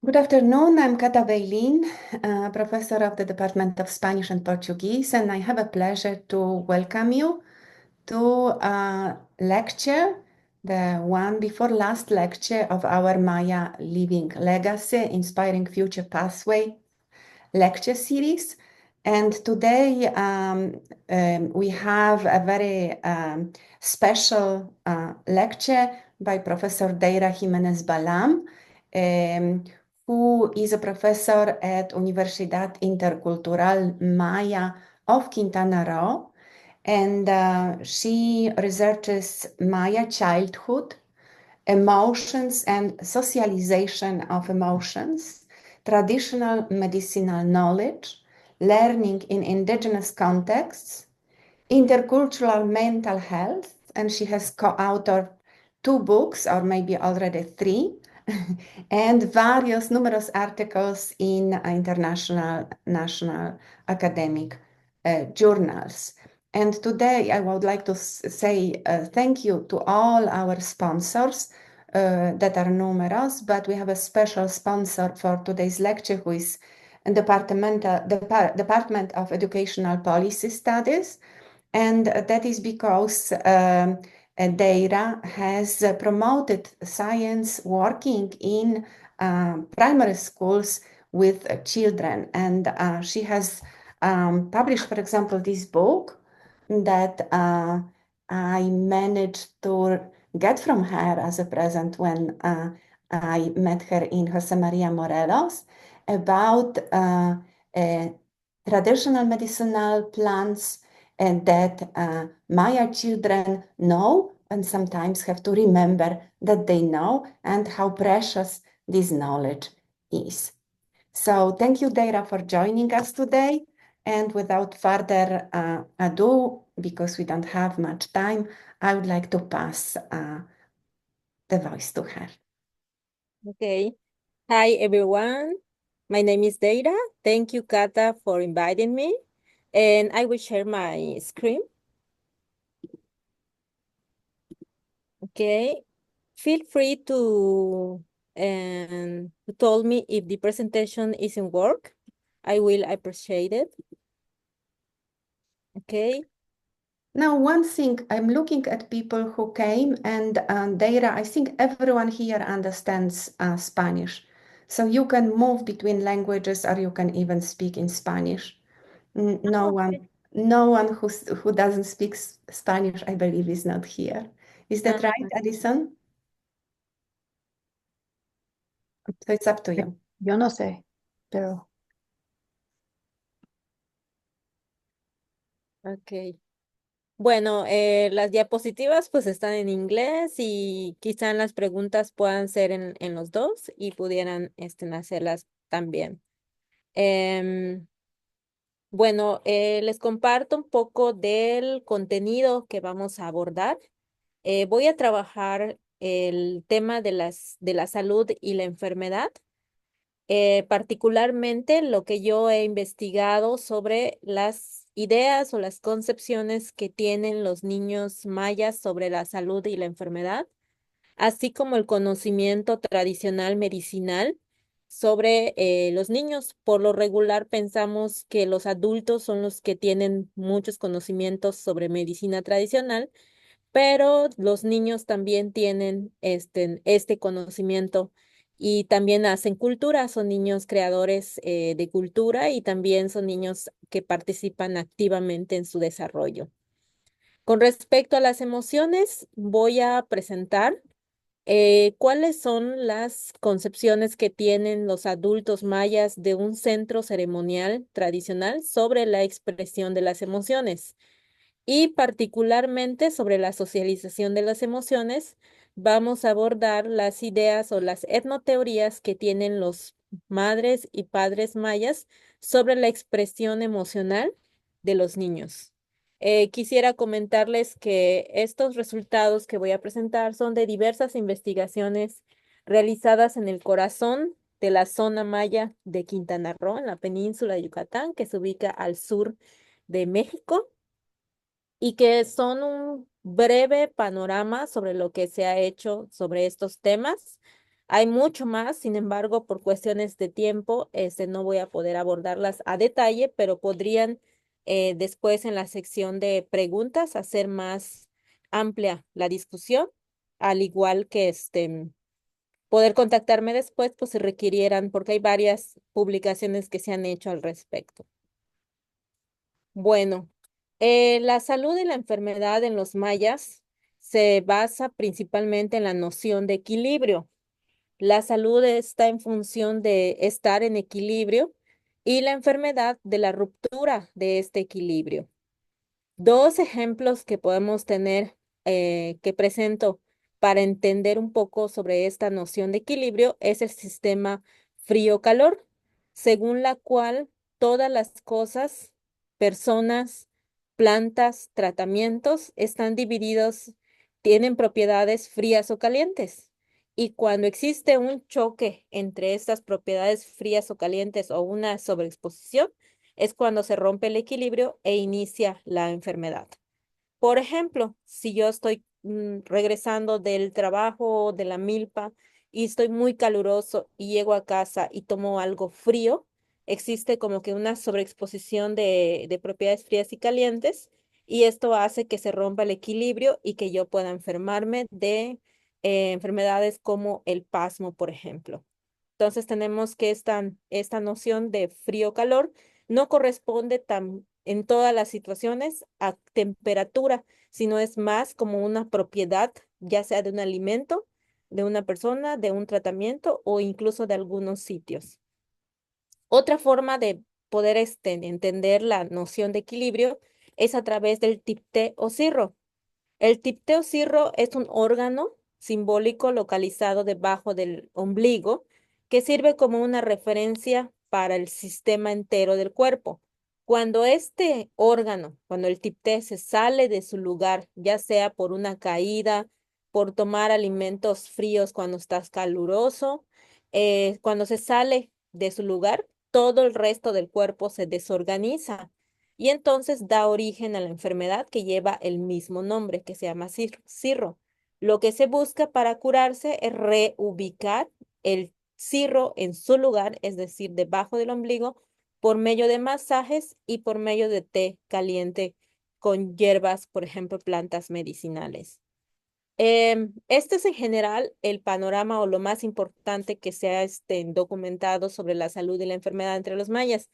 Good afternoon. I'm Cata Beilin, professor of the Department of Spanish and Portuguese, and I have a pleasure to welcome you to a lecture, the one before last lecture of our Maya Living Legacy, Inspiring Future Pathway lecture series. And today we have a very special lecture by Professor Deira Jimenez Balam, who is a professor at Universidad Intercultural Maya of Quintana Roo. And she researches Maya childhood, emotions and socialization of emotions, traditional medicinal knowledge, learning in indigenous contexts, intercultural mental health, and she has co-authored two books, or maybe already three, and various numerous articles in international, national academic journals. And today I would like to say thank you to all our sponsors that are numerous, but we have a special sponsor for today's lecture who is Department of Educational Policy Studies. And that is because Deira has promoted science working in primary schools with children. And she has published, for example, this book that I managed to get from her as a present when I met her in Jose Maria Morelos about traditional medicinal plants and that Maya children know and sometimes have to remember that they know and how precious this knowledge is. So thank you, Deira, for joining us today. And without further ado, because we don't have much time, I would like to pass the voice to her. Okay. Hi, everyone. My name is Deira. Thank you, Kata, for inviting me. And I will share my screen. Okay. Feel free to tell me if the presentation isn't work. I will appreciate it. Okay. Now, one thing, I'm looking at people who came and Deira, I think everyone here understands Spanish. So you can move between languages or you can even speak in Spanish. No Okay. one who doesn't speak Spanish, I believe, is not here. Is that right, Uh, Addison? So it's up to you. Yo no sé, pero ok. Bueno, las diapositivas pues están en inglés y quizá las preguntas puedan ser en los dos y pudieran hacerlas también. Em, bueno, les comparto un poco del contenido que vamos a abordar. Voy a trabajar el tema de la salud y la enfermedad, particularmente lo que yo he investigado sobre las ideas o las concepciones que tienen los niños mayas sobre la salud y la enfermedad, así como el conocimiento tradicional medicinal sobre los niños. Por lo regular pensamos que los adultos son los que tienen muchos conocimientos sobre medicina tradicional, pero los niños también tienen este conocimiento y también hacen cultura, son niños creadores de cultura y también son niños que participan activamente en su desarrollo. Con respecto a las emociones, voy a presentar cuáles son las concepciones que tienen los adultos mayas de un centro ceremonial tradicional sobre la expresión de las emociones y particularmente sobre la socialización de las emociones. Vamos a abordar las ideas o las etnoteorías que tienen los madres y padres mayas sobre la expresión emocional de los niños. Quisiera comentarles que estos resultados que voy a presentar son de diversas investigaciones realizadas en el corazón de la zona maya de Quintana Roo, en la península de Yucatán, que se ubica al sur de México, y que son un breve panorama sobre lo que se ha hecho sobre estos temas. Hay mucho más, sin embargo, por cuestiones de tiempo, no voy a poder abordarlas a detalle, pero podrían después en la sección de preguntas hacer más amplia la discusión, al igual que poder contactarme después, pues si requirieran, porque hay varias publicaciones que se han hecho al respecto. Bueno, la salud y la enfermedad en los mayas se basa principalmente en la noción de equilibrio. La salud está en función de estar en equilibrio y la enfermedad de la ruptura de este equilibrio. Dos ejemplos que podemos tener, que presento para entender un poco sobre esta noción de equilibrio es el sistema frío-calor, según la cual todas las cosas, personas, plantas, tratamientos están divididos, tienen propiedades frías o calientes. Y cuando existe un choque entre estas propiedades frías o calientes o una sobreexposición, es cuando se rompe el equilibrio e inicia la enfermedad. Por ejemplo, si yo estoy regresando del trabajo, de la milpa, y estoy muy caluroso y llego a casa y tomo algo frío, existe como que una sobreexposición de propiedades frías y calientes, y esto hace que se rompa el equilibrio y que yo pueda enfermarme de enfermedades como el pasmo, por ejemplo. Entonces tenemos que esta noción de frío-calor no corresponde en todas las situaciones a temperatura, sino es más como una propiedad, ya sea de un alimento, de una persona, de un tratamiento o incluso de algunos sitios. Otra forma de poder entender la noción de equilibrio es a través del tipté o cirro. El tipteo cirro es un órgano simbólico localizado debajo del ombligo que sirve como una referencia para el sistema entero del cuerpo. Cuando este órgano, cuando el tipté se sale de su lugar, ya sea por una caída, por tomar alimentos fríos cuando estás caluroso, cuando se sale de su lugar, todo el resto del cuerpo se desorganiza y entonces da origen a la enfermedad que lleva el mismo nombre, que se llama cirro. Lo que se busca para curarse es reubicar el cirro en su lugar, es decir, debajo del ombligo, por medio de masajes y por medio de té caliente con hierbas, por ejemplo, plantas medicinales. Este es en general el panorama o lo más importante que se ha documentado sobre la salud y la enfermedad entre los mayas.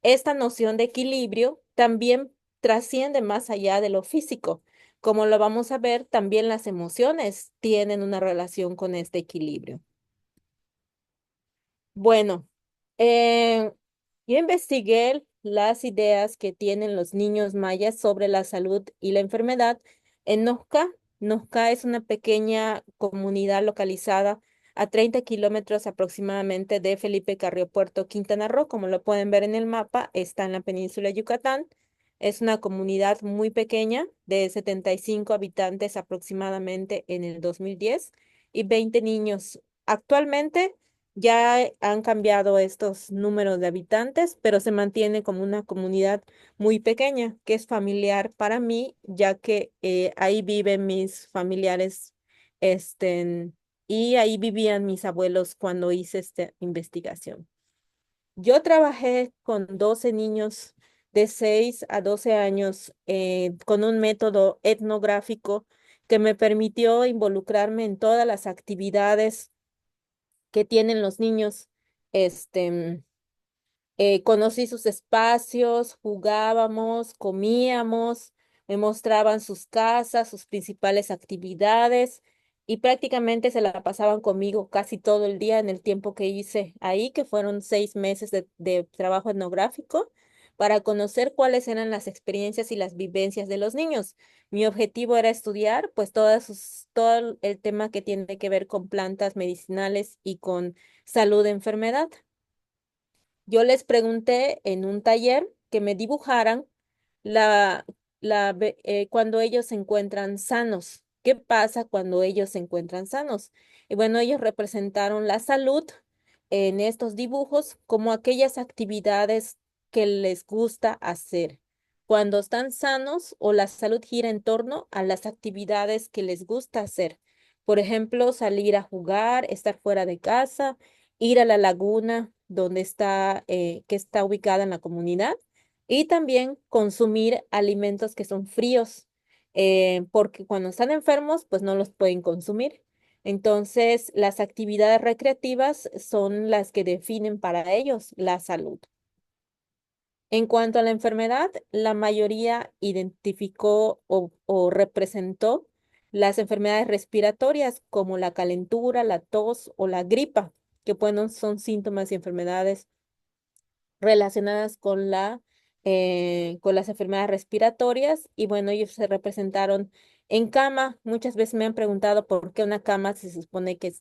Esta noción de equilibrio también trasciende más allá de lo físico. Como lo vamos a ver, también las emociones tienen una relación con este equilibrio. Bueno, eh, yo investigué las ideas que tienen los niños mayas sobre la salud y la enfermedad en Nojca. Nojca es una pequeña comunidad localizada a 30 kilómetros aproximadamente de Felipe Carrillo Puerto, Quintana Roo. Como lo pueden ver en el mapa, está en la península de Yucatán. Es una comunidad muy pequeña de 75 habitantes aproximadamente en el 2010 y 20 niños. Actualmente ya han cambiado estos números de habitantes, pero se mantiene como una comunidad muy pequeña, que es familiar para mí, ya que ahí viven mis familiares, este, y ahí vivían mis abuelos cuando hice esta investigación. Yo trabajé con 12 niños de 6 a 12 años con un método etnográfico que me permitió involucrarme en todas las actividades que tienen los niños. Este, Conocí sus espacios, jugábamos, comíamos, me mostraban sus casas, sus principales actividades y prácticamente se la pasaban conmigo casi todo el día en el tiempo que hice ahí, que fueron 6 meses de trabajo etnográfico, para conocer cuáles eran las experiencias y las vivencias de los niños. Mi objetivo era estudiar pues todo el tema que tiene que ver con plantas medicinales y con salud de enfermedad. Yo les pregunté en un taller que me dibujaran la, cuando ellos se encuentran sanos. ¿Qué pasa cuando ellos se encuentran sanos? Y bueno, ellos representaron la salud en estos dibujos como aquellas actividades que les gusta hacer. Cuando están sanos o la salud gira en torno a las actividades que les gusta hacer. Por ejemplo, salir a jugar, estar fuera de casa, ir a la laguna donde está, que está ubicada en la comunidad y también consumir alimentos que son fríos, porque cuando están enfermos, pues no los pueden consumir. Entonces, las actividades recreativas son las que definen para ellos la salud. En cuanto a la enfermedad, la mayoría identificó o representó las enfermedades respiratorias como la calentura, la tos o la gripa, que bueno, son síntomas y enfermedades relacionadas con las enfermedades respiratorias. Y bueno, ellos se representaron en cama. Muchas veces me han preguntado por qué una cama si se supone que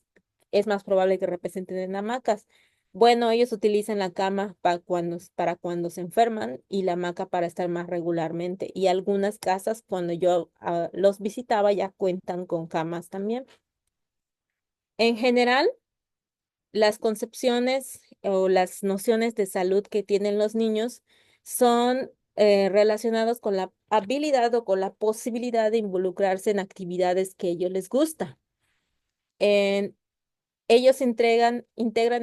es más probable que representen en hamacas. Bueno, ellos utilizan la cama para cuando se enferman y la hamaca para estar más regularmente. Y algunas casas, cuando yo los visitaba, ya cuentan con camas también. En general, las concepciones o las nociones de salud que tienen los niños son relacionados con la habilidad o con la posibilidad de involucrarse en actividades que a ellos les gusta. Ellos integran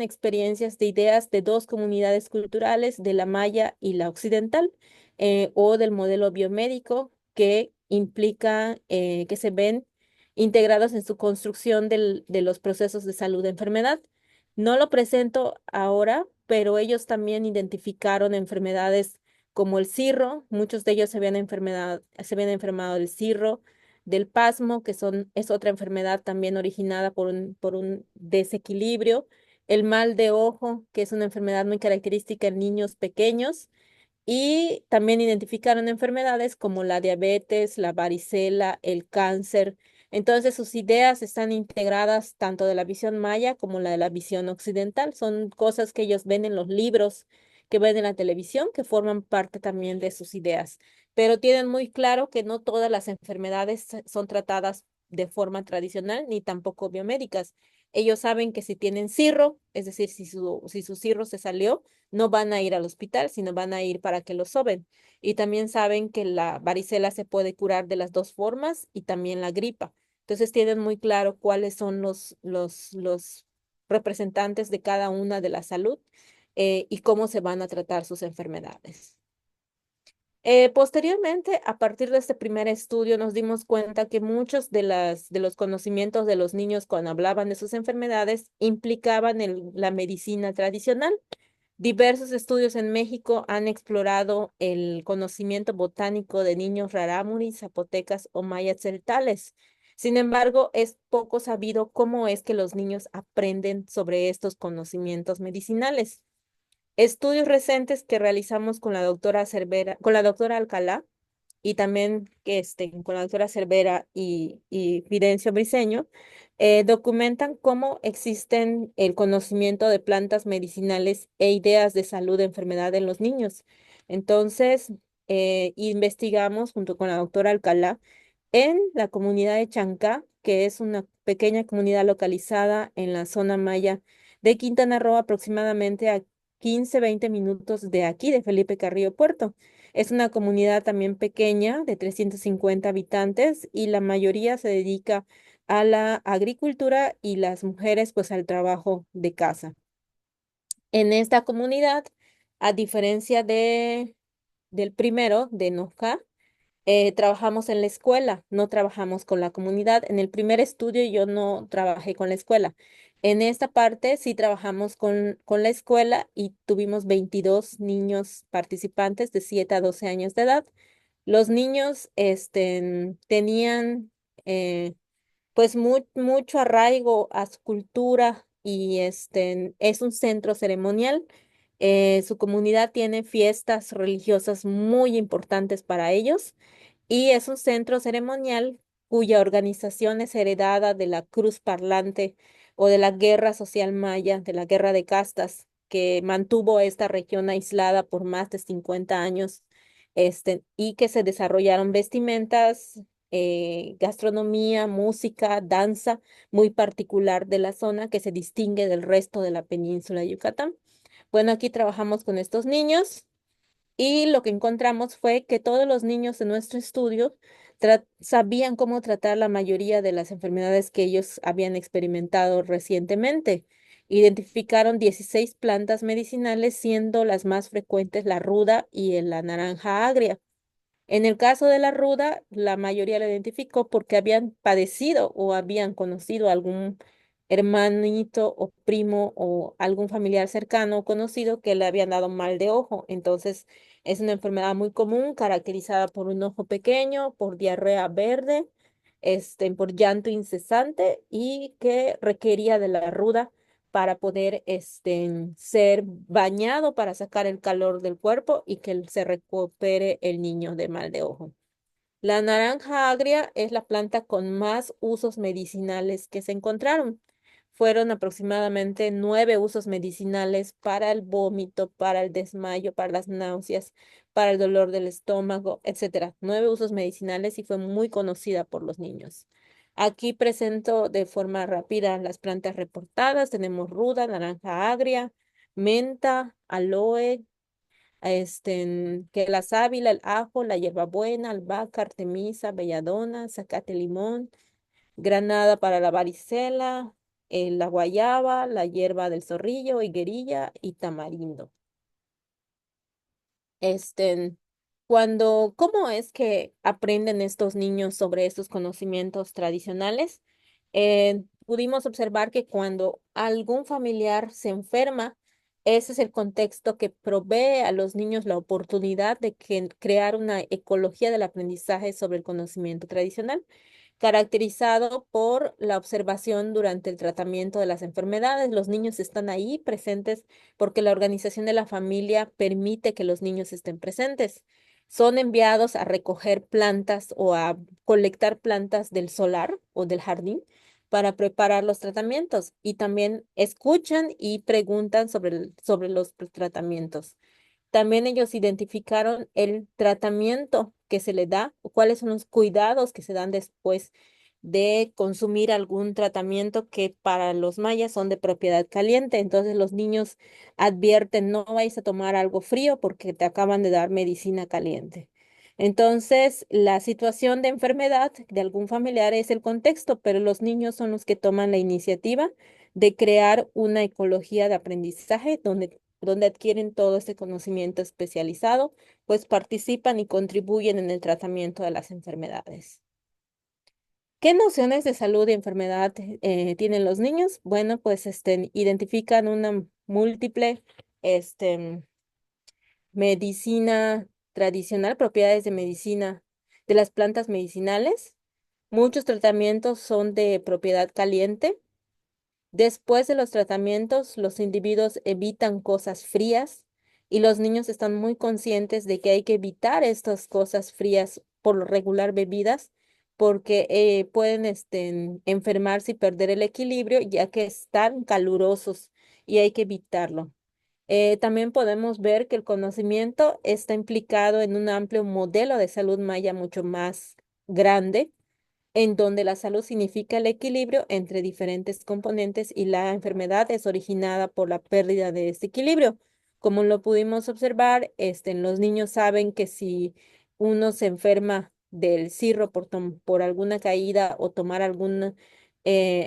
experiencias de ideas de dos comunidades culturales, de la maya y la occidental, o del modelo biomédico que implica que se ven integrados en su construcción de los procesos de salud-enfermedad. No lo presento ahora, pero ellos también identificaron enfermedades como el cirro. Muchos de ellos se habían enfermado del cirro, del pasmo, es otra enfermedad también originada por un desequilibrio, el mal de ojo, que es una enfermedad muy característica en niños pequeños, y también identificaron enfermedades como la diabetes, la varicela, el cáncer. Entonces, sus ideas están integradas tanto de la visión maya como la de la visión occidental. Son cosas que ellos ven en los libros, que ven en la televisión, que forman parte también de sus ideas. Pero tienen muy claro que no todas las enfermedades son tratadas de forma tradicional ni tampoco biomédicas. Ellos saben que si tienen cirro, es decir, si su cirro se salió, no van a ir al hospital, sino van a ir para que lo soben. Y también saben que la varicela se puede curar de las dos formas y también la gripa. Entonces tienen muy claro cuáles son los representantes de cada una de la salud, y cómo se van a tratar sus enfermedades. Posteriormente, a partir de este primer estudio, nos dimos cuenta que muchos de los conocimientos de los niños cuando hablaban de sus enfermedades implicaban la medicina tradicional. Diversos estudios en México han explorado el conocimiento botánico de niños rarámuris, zapotecas o mayas celtales. Sin embargo, es poco sabido cómo es que los niños aprenden sobre estos conocimientos medicinales. Estudios recientes que realizamos con la doctora Cervera, con la doctora Alcalá y también con la doctora Cervera y Fidencio Briceño, documentan cómo existen el conocimiento de plantas medicinales e ideas de salud de enfermedad en los niños. Entonces, investigamos junto con la doctora Alcalá en la comunidad de Chancá, que es una pequeña comunidad localizada en la zona maya de Quintana Roo, aproximadamente a 15-20 minutos de aquí, de Felipe Carrillo Puerto. Es una comunidad también pequeña de 350 habitantes y la mayoría se dedica a la agricultura y las mujeres pues al trabajo de casa. En esta comunidad, a diferencia del primero, de Nojá, trabajamos en la escuela, no trabajamos con la comunidad. En el primer estudio yo no trabajé con la escuela. En esta parte sí trabajamos con la escuela y tuvimos 22 niños participantes de 7 a 12 años de edad. Los niños tenían pues mucho arraigo a su cultura y es un centro ceremonial. Su comunidad tiene fiestas religiosas muy importantes para ellos y es un centro ceremonial cuya organización es heredada de la Cruz Parlante o de la Guerra Social Maya, de la Guerra de Castas, que mantuvo esta región aislada por más de 50 años, y que se desarrollaron vestimentas, gastronomía, música, danza muy particular de la zona que se distingue del resto de la península de Yucatán. Bueno, aquí trabajamos con estos niños y lo que encontramos fue que todos los niños de nuestro estudio sabían cómo tratar la mayoría de las enfermedades que ellos habían experimentado recientemente. Identificaron 16 plantas medicinales, siendo las más frecuentes la ruda y la naranja agria. En el caso de la ruda, la mayoría la identificó porque habían padecido o habían conocido algún hermanito o primo o algún familiar cercano o conocido que le habían dado mal de ojo. Entonces, es una enfermedad muy común, caracterizada por un ojo pequeño, por diarrea verde, por llanto incesante y que requería de la ruda para poder ser bañado para sacar el calor del cuerpo y que se recupere el niño de mal de ojo. La naranja agria es la planta con más usos medicinales que se encontraron. Fueron aproximadamente 9 usos medicinales para el vómito, para el desmayo, para las náuseas, para el dolor del estómago, etcétera. 9 usos medicinales y fue muy conocida por los niños. Aquí presento de forma rápida las plantas reportadas. Tenemos ruda, naranja agria, menta, aloe, que la sábila, el ajo, la hierbabuena, albahaca, artemisa, belladona, zacate, limón, granada para la varicela, la guayaba, la hierba del zorrillo, higuerilla y tamarindo. Este, ¿Cómo es que aprenden estos niños sobre estos conocimientos tradicionales? Pudimos observar que cuando algún familiar se enferma, ese es el contexto que provee a los niños la oportunidad de crear una ecología del aprendizaje sobre el conocimiento tradicional, caracterizado por la observación durante el tratamiento de las enfermedades. Los niños están ahí presentes porque la organización de la familia permite que los niños estén presentes. Son enviados a recoger plantas o a colectar plantas del solar o del jardín para preparar los tratamientos y también escuchan y preguntan sobre los tratamientos. También ellos identificaron el tratamiento que se le da, o cuáles son los cuidados que se dan después de consumir algún tratamiento que para los mayas son de propiedad caliente. Entonces los niños advierten, no vais a tomar algo frío porque te acaban de dar medicina caliente. Entonces, la situación de enfermedad de algún familiar es el contexto, pero los niños son los que toman la iniciativa de crear una ecología de aprendizaje donde adquieren todo este conocimiento especializado, pues participan y contribuyen en el tratamiento de las enfermedades. ¿Qué nociones de salud y enfermedad tienen los niños? Bueno, pues identifican una múltiple este, medicina tradicional, propiedades de medicina de las plantas medicinales. Muchos tratamientos son de propiedad caliente. Después de los tratamientos, los individuos evitan cosas frías y los niños están muy conscientes de que hay que evitar estas cosas frías, por lo regular bebidas, porque pueden enfermarse y perder el equilibrio ya que están calurosos y hay que evitarlo. También podemos ver que el conocimiento está implicado en un amplio modelo de salud maya mucho más grande en donde la salud significa el equilibrio entre diferentes componentes y la enfermedad es originada por la pérdida de este equilibrio. Como lo pudimos observar, los niños saben que si uno se enferma del cirro por alguna caída o tomar algún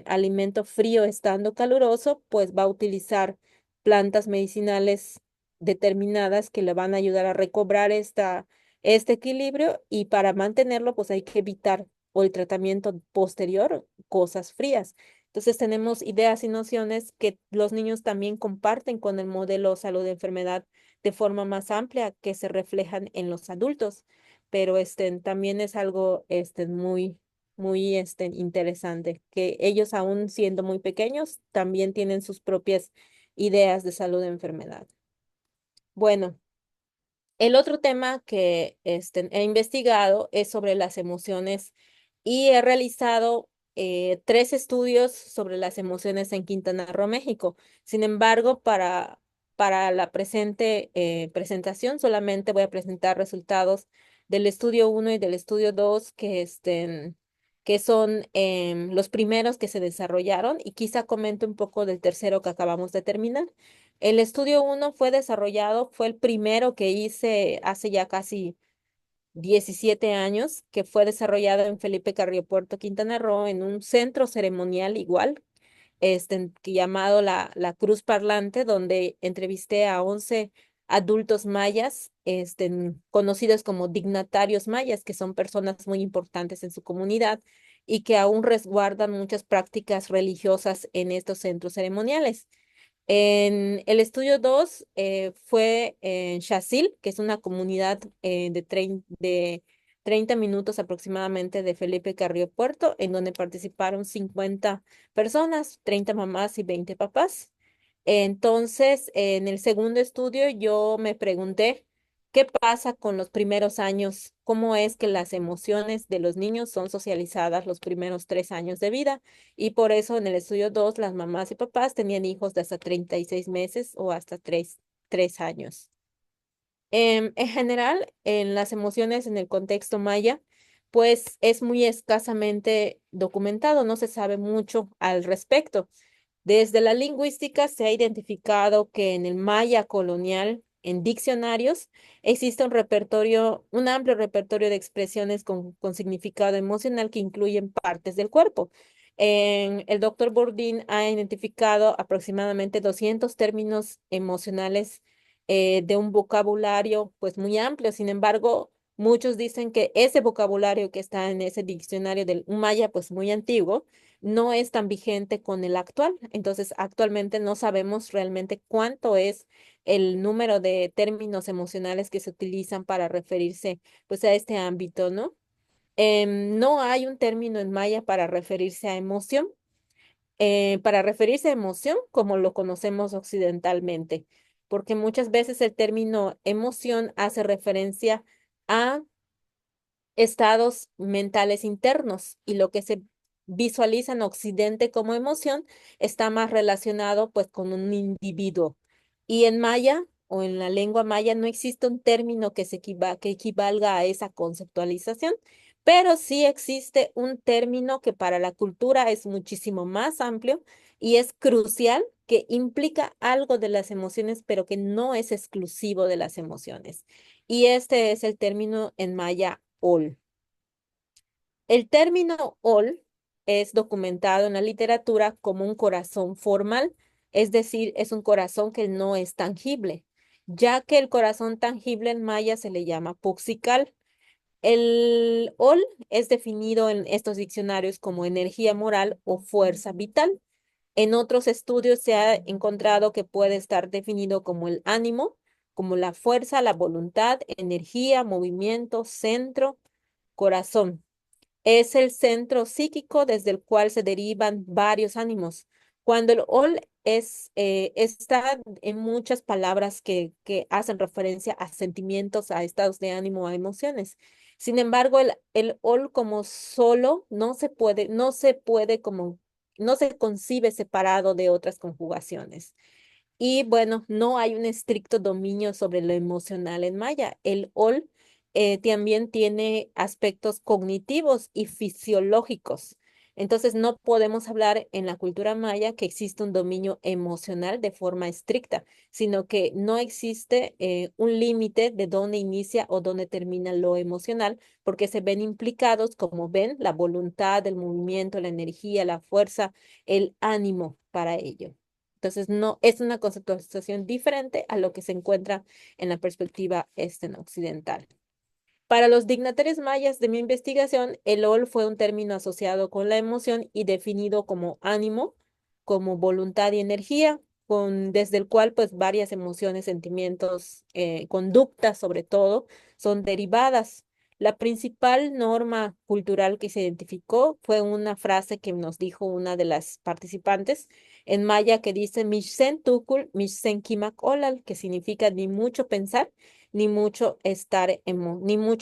alimento frío estando caluroso, pues va a utilizar plantas medicinales determinadas que le van a ayudar a recobrar este equilibrio y para mantenerlo, pues hay que evitar o el tratamiento posterior, cosas frías. Entonces tenemos ideas y nociones que los niños también comparten con el modelo salud-enfermedad de forma más amplia que se reflejan en los adultos, pero también es algo muy interesante, que ellos aún siendo muy pequeños también tienen sus propias ideas de salud-enfermedad. Bueno. El otro tema que he investigado es sobre las emociones y he realizado 3 estudios sobre las emociones en Quintana Roo, México. Sin embargo, para la presente presentación solamente voy a presentar resultados del estudio 1 y del estudio 2 que son los primeros que se desarrollaron y quizá comente un poco del tercero que acabamos de terminar. El estudio 1 fue desarrollado, fue el primero que hice hace ya casi 17 años, que fue desarrollado en Felipe Carrillo Puerto, Quintana Roo, en un centro ceremonial igual, llamado la Cruz Parlante, donde entrevisté a 11 adultos mayas, conocidos como dignatarios mayas, que son personas muy importantes en su comunidad y que aún resguardan muchas prácticas religiosas en estos centros ceremoniales. En el estudio 2 fue en Chacil, que es una comunidad de 30 minutos aproximadamente de Felipe Carrillo Puerto, en donde participaron 50 personas, 30 mamás y 20 papás. Entonces, en el segundo estudio yo me pregunté, ¿qué pasa con los primeros años? ¿Cómo es que las emociones de los niños son socializadas los primeros 3 años de vida? Y por eso en el estudio 2 las mamás y papás tenían hijos de hasta 36 meses o hasta 3 años. En general, en las emociones en el contexto maya, pues es muy escasamente documentado, no se sabe mucho al respecto. Desde la lingüística se ha identificado que en el maya colonial, en diccionarios, existe un amplio repertorio de expresiones con significado emocional que incluyen partes del cuerpo. El doctor Bourdin ha identificado aproximadamente 200 términos emocionales de un vocabulario pues muy amplio. Sin embargo, muchos dicen que ese vocabulario que está en ese diccionario del maya pues muy antiguo no es tan vigente con el actual. Entonces, actualmente no sabemos realmente cuánto es el número de términos emocionales que se utilizan para referirse pues a este ámbito, ¿no? No hay un término en maya para referirse a emoción, para referirse a emoción como lo conocemos occidentalmente, porque muchas veces el término emoción hace referencia a estados mentales internos y lo que se visualiza en Occidente como emoción está más relacionado pues con un individuo. Y en maya o en la lengua maya no existe un término que equivalga a esa conceptualización, pero sí existe un término que para la cultura es muchísimo más amplio y es crucial, que implica algo de las emociones, pero que no es exclusivo de las emociones. Y este es el término en maya ol. El término ol es documentado en la literatura como un corazón formal, es decir, es un corazón que no es tangible, ya que el corazón tangible en maya se le llama puxical. El ol es definido en estos diccionarios como energía moral o fuerza vital. En otros estudios se ha encontrado que puede estar definido como el ánimo, como la fuerza, la voluntad, energía, movimiento, centro, corazón. Es el centro psíquico desde el cual se derivan varios ánimos. Cuando el ol está en muchas palabras que hacen referencia a sentimientos, a estados de ánimo, a emociones. Sin embargo, el ol como solo no se concibe separado de otras conjugaciones. Y bueno, no hay un estricto dominio sobre lo emocional en maya. El OL también tiene aspectos cognitivos y fisiológicos. Entonces, no podemos hablar en la cultura maya que existe un dominio emocional de forma estricta, sino que no existe un límite de dónde inicia o dónde termina lo emocional, porque se ven implicados, como ven, la voluntad, el movimiento, la energía, la fuerza, el ánimo para ello. Entonces, no es una conceptualización diferente a lo que se encuentra en la perspectiva occidental. Para los dignatarios mayas de mi investigación, el OL fue un término asociado con la emoción y definido como ánimo, como voluntad y energía, desde el cual pues varias emociones, sentimientos, conductas sobre todo, son derivadas. La principal norma cultural que se identificó fue una frase que nos dijo una de las participantes en maya que dice Mishsen tukul, Mishsen kimak olal, que significa ni mucho pensar ni mucho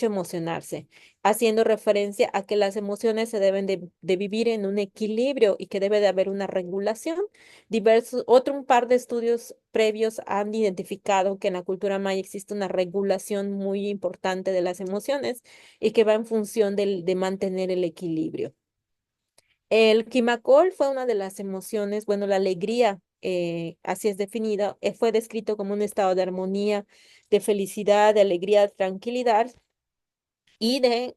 emocionarse, haciendo referencia a que las emociones se deben de vivir en un equilibrio y que debe de haber una regulación. Un par de estudios previos han identificado que en la cultura maya existe una regulación muy importante de las emociones y que va en función de mantener el equilibrio. El quimacol fue una de las emociones, bueno, la alegría, así es definida, fue descrito como un estado de armonía, de felicidad, de alegría, de tranquilidad, y de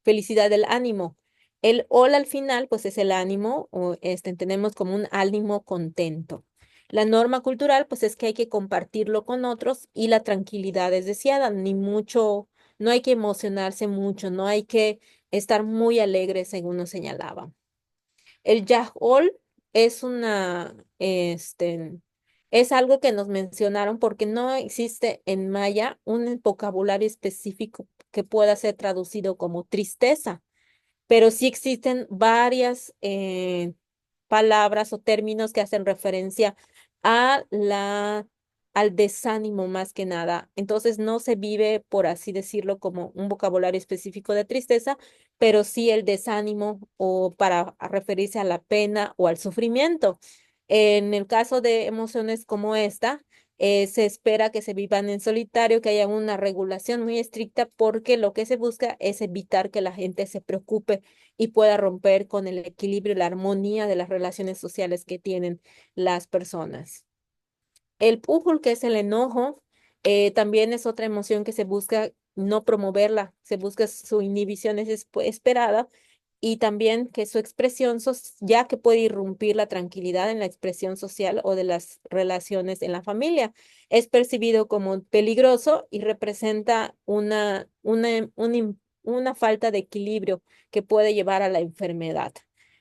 felicidad del ánimo. El ol al final, pues es el ánimo, o entendemos como un ánimo contento. La norma cultural, pues es que hay que compartirlo con otros y la tranquilidad es deseada, ni mucho, no hay que emocionarse mucho, no hay que estar muy alegre, según nos señalaba. El Yahol es es algo que nos mencionaron porque no existe en maya un vocabulario específico que pueda ser traducido como tristeza, pero sí existen varias palabras o términos que hacen referencia a al desánimo más que nada. Entonces no se vive, por así decirlo, como un vocabulario específico de tristeza, pero sí el desánimo o para referirse a la pena o al sufrimiento. En el caso de emociones como esta, se espera que se vivan en solitario, que haya una regulación muy estricta, porque lo que se busca es evitar que la gente se preocupe y pueda romper con el equilibrio y la armonía de las relaciones sociales que tienen las personas. El pujul, que es el enojo, también es otra emoción que se busca no promoverla, se busca su inhibición es esperada y también que su expresión, ya que puede irrumpir la tranquilidad en la expresión social o de las relaciones en la familia, es percibido como peligroso y representa una falta de equilibrio que puede llevar a la enfermedad.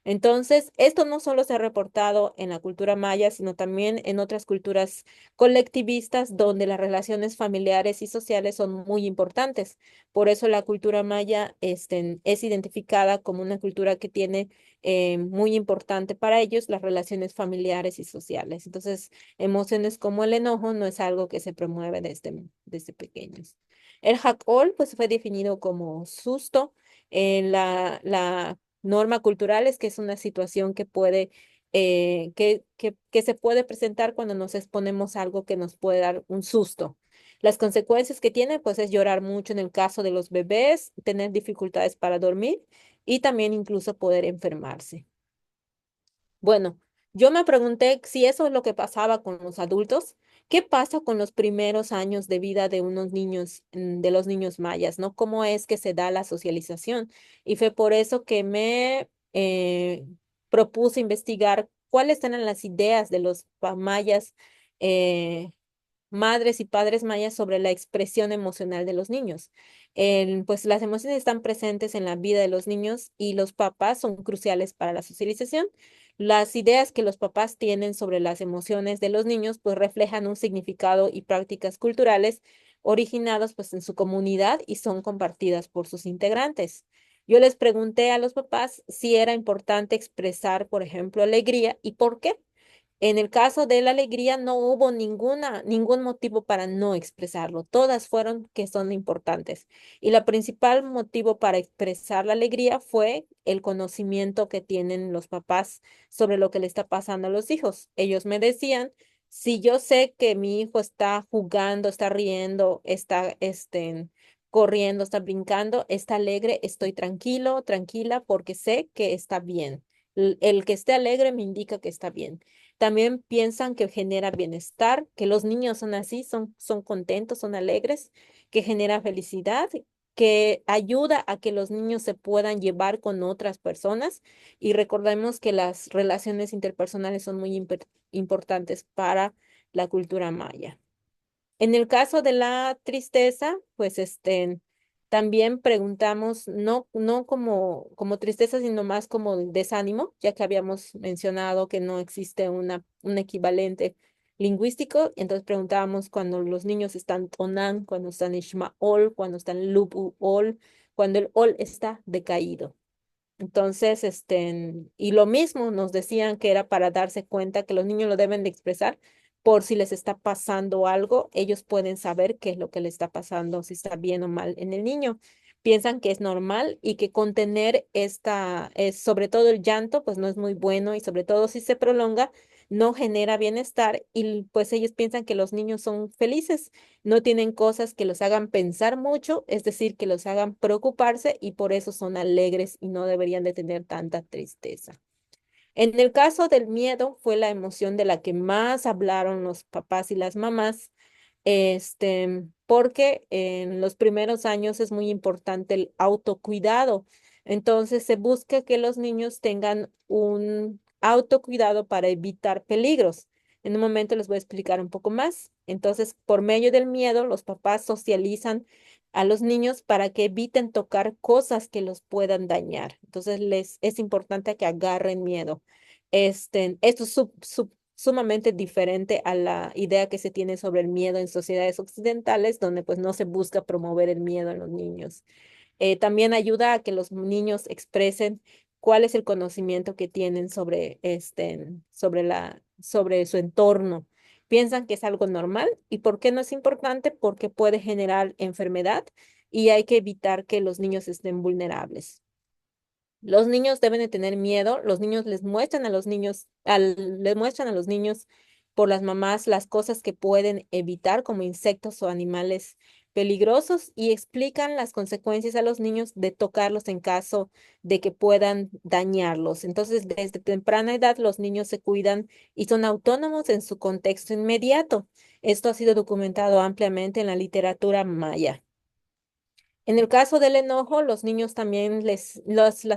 Entonces, esto no solo se ha reportado en la cultura maya, sino también en otras culturas colectivistas donde las relaciones familiares y sociales son muy importantes. Por eso la cultura maya es identificada como una cultura que tiene muy importante para ellos las relaciones familiares y sociales. Entonces, emociones como el enojo no es algo que se promueve desde pequeños. El hakol, pues fue definido como susto. La norma cultural es que es una situación que puede que se puede presentar cuando nos exponemos a algo que nos puede dar un susto. Las consecuencias que tiene, pues, es llorar mucho en el caso de los bebés, tener dificultades para dormir y también incluso poder enfermarse. Bueno, yo me pregunté si eso es lo que pasaba con los adultos, ¿qué pasa con los primeros años de vida de unos niños, de los niños mayas, ¿no? ¿Cómo es que se da la socialización? Y fue por eso que me propuse investigar cuáles eran las ideas de los mayas, eh, madres y padres mayas sobre la expresión emocional de los niños. Pues las emociones están presentes en la vida de los niños y los papás son cruciales para la socialización. Las ideas que los papás tienen sobre las emociones de los niños pues reflejan un significado y prácticas culturales originados pues en su comunidad y son compartidas por sus integrantes. Yo les pregunté a los papás si era importante expresar, por ejemplo, alegría y por qué. En el caso de la alegría no hubo ningún motivo para no expresarlo. Todas fueron que son importantes. Y la principal motivo para expresar la alegría fue el conocimiento que tienen los papás sobre lo que le está pasando a los hijos. Ellos me decían, si yo sé que mi hijo está jugando, está riendo, está corriendo, está brincando, está alegre, estoy tranquilo, tranquila, porque sé que está bien. El que esté alegre me indica que está bien. También piensan que genera bienestar, que los niños son así, son contentos, son alegres, que genera felicidad, que ayuda a que los niños se puedan llevar con otras personas. Y recordemos que las relaciones interpersonales son muy importantes para la cultura maya. En el caso de la tristeza, pues también preguntamos, no como tristeza, sino más como el desánimo, ya que habíamos mencionado que no existe un equivalente lingüístico. Entonces preguntábamos cuando los niños están tonan, cuando están ishmaol, cuando están lupuol, cuando el ol está decaído. Entonces, y lo mismo nos decían que era para darse cuenta que los niños lo deben de expresar por si les está pasando algo, ellos pueden saber qué es lo que le está pasando, si está bien o mal en el niño. Piensan que es normal y que contener sobre todo el llanto, pues no es muy bueno y sobre todo si se prolonga, no genera bienestar y pues ellos piensan que los niños son felices, no tienen cosas que los hagan pensar mucho, es decir, que los hagan preocuparse y por eso son alegres y no deberían de tener tanta tristeza. En el caso del miedo, fue la emoción de la que más hablaron los papás y las mamás. porque en los primeros años es muy importante el autocuidado. Entonces se busca que los niños tengan un autocuidado para evitar peligros. En un momento les voy a explicar un poco más. Entonces, por medio del miedo, los papás socializan a los niños para que eviten tocar cosas que los puedan dañar. Entonces, les es importante que agarren miedo. Esto es sumamente diferente a la idea que se tiene sobre el miedo en sociedades occidentales, donde pues no se busca promover el miedo en los niños. También ayuda a que los niños expresen cuál es el conocimiento que tienen sobre, sobre su entorno. Piensan que es algo normal. ¿Y por qué no es importante? Porque puede generar enfermedad y hay que evitar que los niños estén vulnerables. Los niños deben de tener miedo, los niños les muestran a los niños, les muestran a los niños por las mamás las cosas que pueden evitar, como insectos o animales peligrosos, y explican las consecuencias a los niños de tocarlos en caso de que puedan dañarlos. Entonces, desde temprana edad, los niños se cuidan y son autónomos en su contexto inmediato. Esto ha sido documentado ampliamente en la literatura maya. En el caso del enojo, los niños también las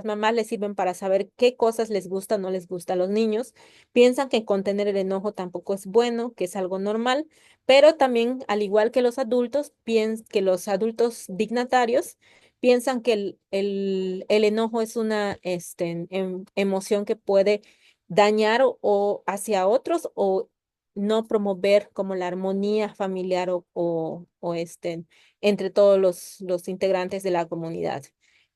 mamás les sirven para saber qué cosas les gusta o no les gusta a los niños. Piensan que contener el enojo tampoco es bueno, que es algo normal, pero también, al igual que los adultos, que los adultos dignatarios piensan que el enojo es una emoción que puede dañar o hacia otros o no promover como la armonía familiar o entre todos los integrantes de la comunidad.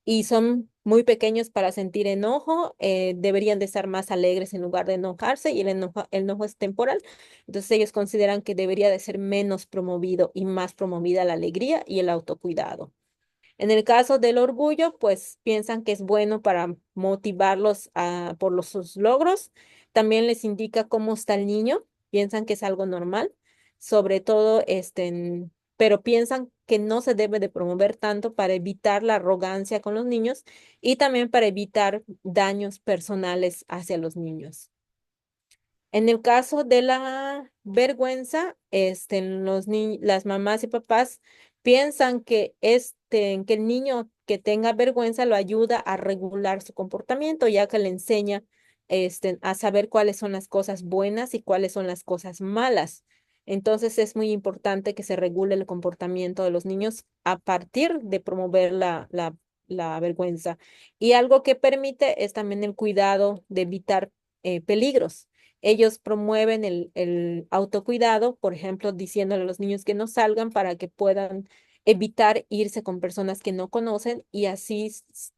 Y son muy pequeños para sentir enojo, deberían de estar más alegres en lugar de enojarse y el enojo es temporal. Entonces ellos consideran que debería de ser menos promovido y más promovida la alegría y el autocuidado. En el caso del orgullo, pues piensan que es bueno para motivarlos por sus logros. También les indica cómo está el niño. Piensan que es algo normal, sobre todo, pero piensan que no se debe de promover tanto para evitar la arrogancia con los niños y también para evitar daños personales hacia los niños. En el caso de la vergüenza, las mamás y papás piensan que el niño que tenga vergüenza lo ayuda a regular su comportamiento, ya que le enseña, a saber cuáles son las cosas buenas y cuáles son las cosas malas. Entonces es muy importante que se regule el comportamiento de los niños a partir de promover la vergüenza. Y algo que permite es también el cuidado de evitar peligros. Ellos promueven el autocuidado, por ejemplo, diciéndole a los niños que no salgan para que puedan evitar irse con personas que no conocen y así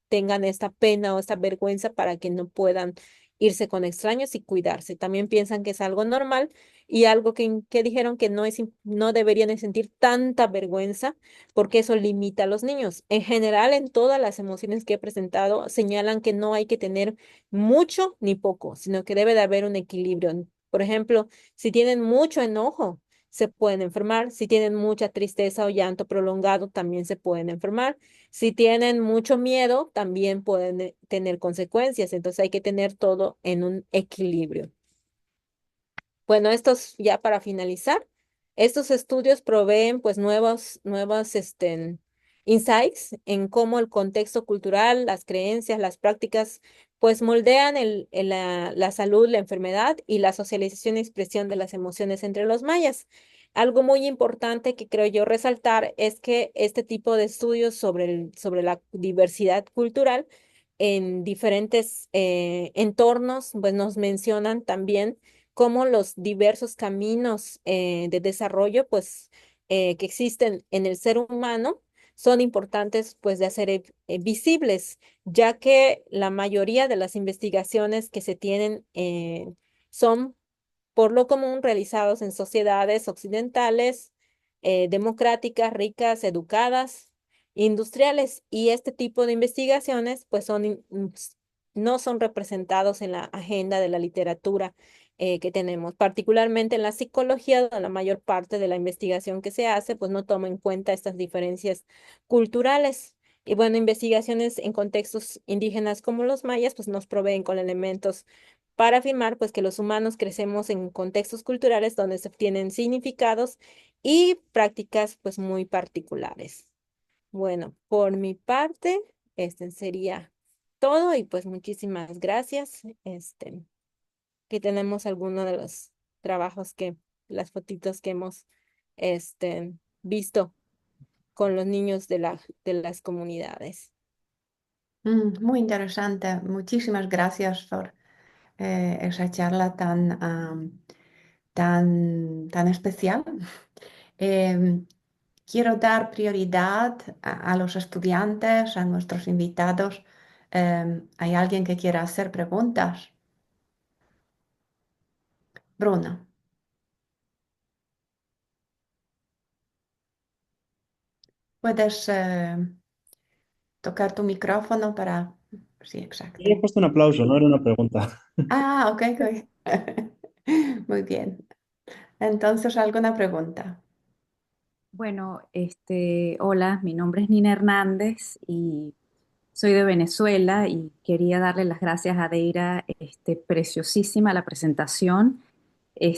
tengan esta pena o esta vergüenza para que no puedan irse con extraños y cuidarse. También piensan que es algo normal y algo que dijeron que no deberían de sentir tanta vergüenza porque eso limita a los niños. En general, en todas las emociones que he presentado, señalan que no hay que tener mucho ni poco, sino que debe de haber un equilibrio. Por ejemplo, si tienen mucho enojo, se pueden enfermar. Si tienen mucha tristeza o llanto prolongado, también se pueden enfermar. Si tienen mucho miedo, también pueden tener consecuencias. Entonces hay que tener todo en un equilibrio. Bueno, estos ya para finalizar, estos estudios proveen pues nuevos insights en cómo el contexto cultural, las creencias, las prácticas pues moldean la salud, la enfermedad y la socialización y expresión de las emociones entre los mayas. Algo muy importante que creo yo resaltar es que este tipo de estudios sobre la diversidad cultural en diferentes entornos pues nos mencionan también cómo los diversos caminos de desarrollo, pues, que existen en el ser humano son importantes, pues, de hacer visibles, ya que la mayoría de las investigaciones que se tienen son por lo común realizados en sociedades occidentales, democráticas, ricas, educadas, industriales, y este tipo de investigaciones, pues, no son representados en la agenda de la literatura que tenemos, particularmente en la psicología, donde la mayor parte de la investigación que se hace, pues no toma en cuenta estas diferencias culturales. Y bueno, investigaciones en contextos indígenas como los mayas, pues nos proveen con elementos para afirmar pues que los humanos crecemos en contextos culturales donde se obtienen significados y prácticas pues muy particulares. Bueno, por mi parte, este sería todo y pues muchísimas gracias. Aquí tenemos algunos de los trabajos las fotitos que hemos visto con los niños de las comunidades. Muy interesante. Muchísimas gracias por esa charla tan especial. Em, Quiero dar prioridad a los estudiantes, a nuestros invitados. ¿Hay alguien que quiera hacer preguntas? Bruno, puedes tocar tu micrófono para... Sí, Yo exacto. he puesto un aplauso, no era una pregunta. Ah, ok, ok. Muy bien. Entonces, ¿alguna pregunta? Bueno, hola, mi nombre es Nina Hernández y soy de Venezuela y quería darle las gracias a Deira, preciosísima la presentación.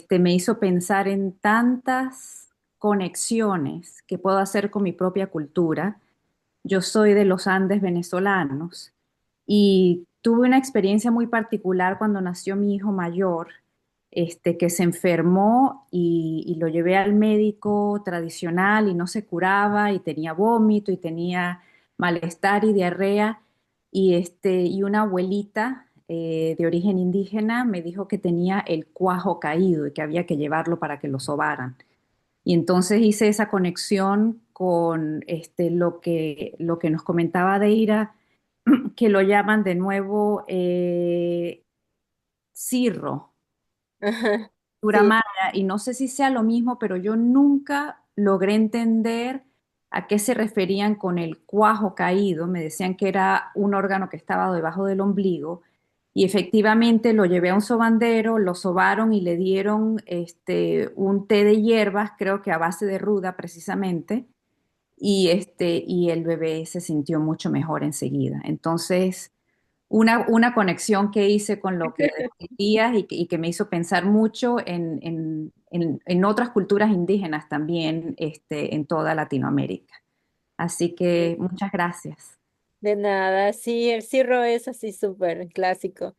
Me hizo pensar en tantas conexiones que puedo hacer con mi propia cultura. Yo soy de los Andes venezolanos y tuve una experiencia muy particular cuando nació mi hijo mayor, que se enfermó y lo llevé al médico tradicional y no se curaba y tenía vómito y tenía malestar y diarrea y una abuelita de origen indígena me dijo que tenía el cuajo caído y que había que llevarlo para que lo sobaran. Y entonces hice esa conexión con lo que nos comentaba Deira, que lo llaman de nuevo cirro, Ajá, cultura sí. maya, y no sé si sea lo mismo, pero yo nunca logré entender a qué se referían con el cuajo caído. Me decían que era un órgano que estaba debajo del ombligo. Y efectivamente lo llevé a un sobandero, lo sobaron y le dieron un té de hierbas, creo que a base de ruda precisamente, y el bebé se sintió mucho mejor enseguida. Entonces, una conexión que hice con lo que describías y que me hizo pensar mucho en otras culturas indígenas también, en toda Latinoamérica. Así que muchas gracias. De nada, sí, el cirro es así súper clásico.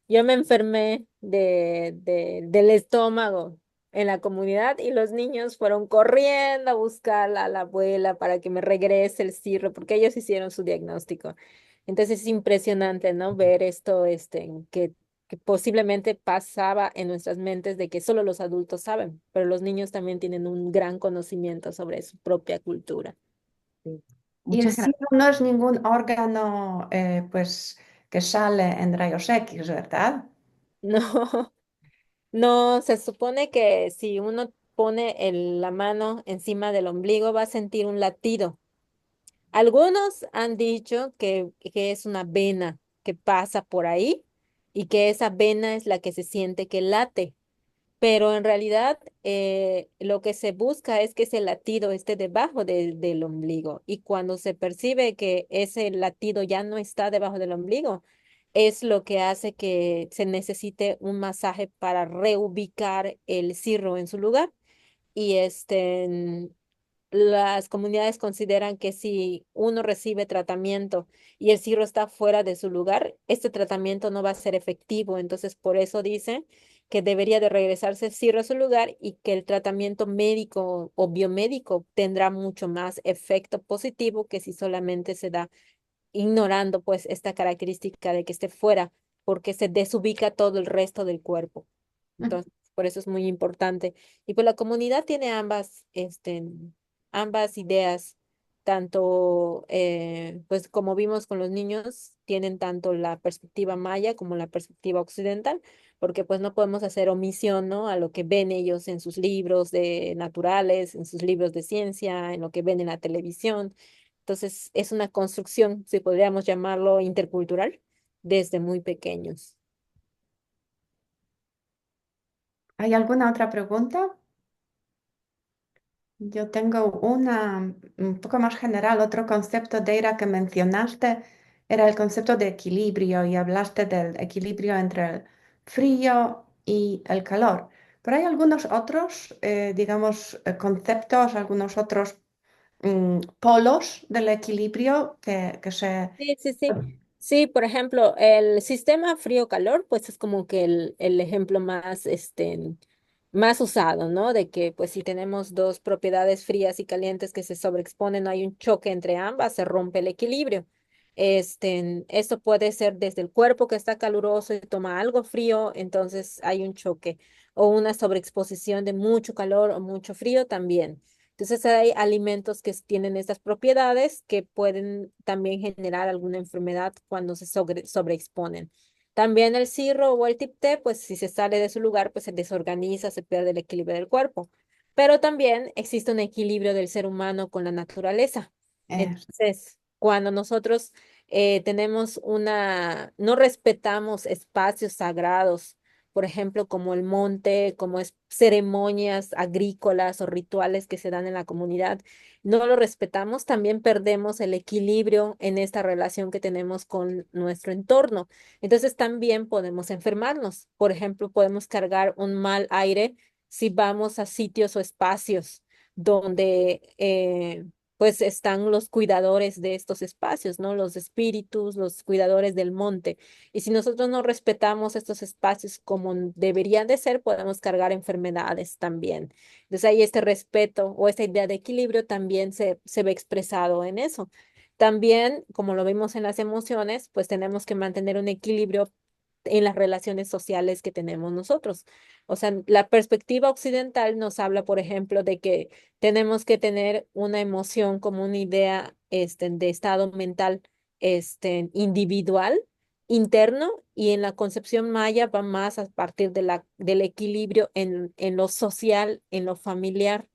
Yo me enfermé del estómago en la comunidad y los niños fueron corriendo a buscar a la abuela para que me regrese el cirro, porque ellos hicieron su diagnóstico. Entonces es impresionante, ¿no? Ver esto, que posiblemente pasaba en nuestras mentes de que solo los adultos saben, pero los niños también tienen un gran conocimiento sobre su propia cultura. Sí. Y el Muchas gracias. cielo no es ningún órgano pues, que sale en rayos X, ¿verdad? No. No, se supone que si uno pone la mano encima del ombligo va a sentir un latido. Algunos han dicho que es una vena que pasa por ahí y que esa vena es la que se siente que late, pero en realidad lo que se busca es que ese latido esté debajo del ombligo y cuando se percibe que ese latido ya no está debajo del ombligo, es lo que hace que se necesite un masaje para reubicar el cirro en su lugar. Y las comunidades consideran que si uno recibe tratamiento y el cirro está fuera de su lugar, este tratamiento no va a ser efectivo. Entonces, por eso dicen que debería de regresarse el cirro a su lugar y que el tratamiento médico o biomédico tendrá mucho más efecto positivo que si solamente se da ignorando pues esta característica de que esté fuera, porque se desubica todo el resto del cuerpo. Entonces, por eso es muy importante. Y pues la comunidad tiene ambas ideas, tanto, pues como vimos con los niños, tienen tanto la perspectiva maya como la perspectiva occidental, porque pues no podemos hacer omisión, ¿no? A lo que ven ellos en sus libros de naturales, en sus libros de ciencia, en lo que ven en la televisión. Entonces, es una construcción, si podríamos llamarlo intercultural, desde muy pequeños. ¿Hay alguna otra pregunta? Yo tengo una un poco más general, otro concepto de Ira que mencionaste era el concepto de equilibrio y hablaste del equilibrio entre el frío y el calor. Pero hay algunos otros, digamos, conceptos, algunos otros polos del equilibrio que se... Sí, sí, sí. Sí, por ejemplo, el sistema frío-calor, pues es como que el ejemplo más, más usado, ¿no? De que, pues, si tenemos dos propiedades frías y calientes que se sobreexponen, hay un choque entre ambas, se rompe el equilibrio. Esto puede ser desde el cuerpo que está caluroso y toma algo frío, entonces hay un choque, o una sobreexposición de mucho calor o mucho frío también. Entonces hay alimentos que tienen estas propiedades que pueden también generar alguna enfermedad cuando se sobreexponen. También el cirro o el tip-té, pues si se sale de su lugar, pues se desorganiza, se pierde el equilibrio del cuerpo. Pero también existe un equilibrio del ser humano con la naturaleza. eh, Entonces, cuando nosotros no respetamos espacios sagrados, por ejemplo, como el monte, como es ceremonias agrícolas o rituales que se dan en la comunidad, no lo respetamos, también perdemos el equilibrio en esta relación que tenemos con nuestro entorno. Entonces también podemos enfermarnos. Por ejemplo, podemos cargar un mal aire si vamos a sitios o espacios donde pues están los cuidadores de estos espacios, ¿no? Los espíritus, los cuidadores del monte. Y si nosotros no respetamos estos espacios como deberían de ser, podemos cargar enfermedades también. Entonces ahí este respeto o esta idea de equilibrio también se ve expresado en eso. También, como lo vimos en las emociones, pues tenemos que mantener un equilibrio en las relaciones sociales que tenemos nosotros. O sea, la perspectiva occidental nos habla, por ejemplo, de que tenemos que tener una emoción como una idea de estado mental individual, interno, y en la concepción maya va más a partir del equilibrio en lo social, en lo familiar.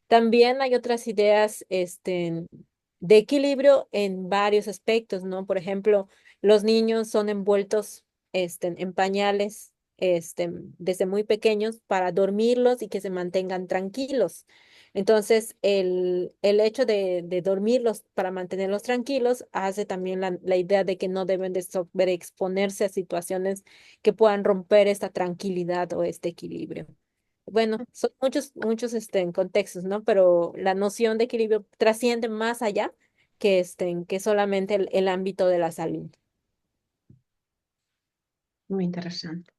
También hay otras ideas de equilibrio en varios aspectos, ¿no? Por ejemplo, los niños son envueltos en pañales desde muy pequeños para dormirlos y que se mantengan tranquilos. Entonces, el hecho de dormirlos para mantenerlos tranquilos hace también la idea de que no deben de sobreexponerse a situaciones que puedan romper esta tranquilidad o este equilibrio. Bueno, son muchos en contextos, ¿no? Pero la noción de equilibrio trasciende más allá que solamente el ámbito de la salud. muy interesante.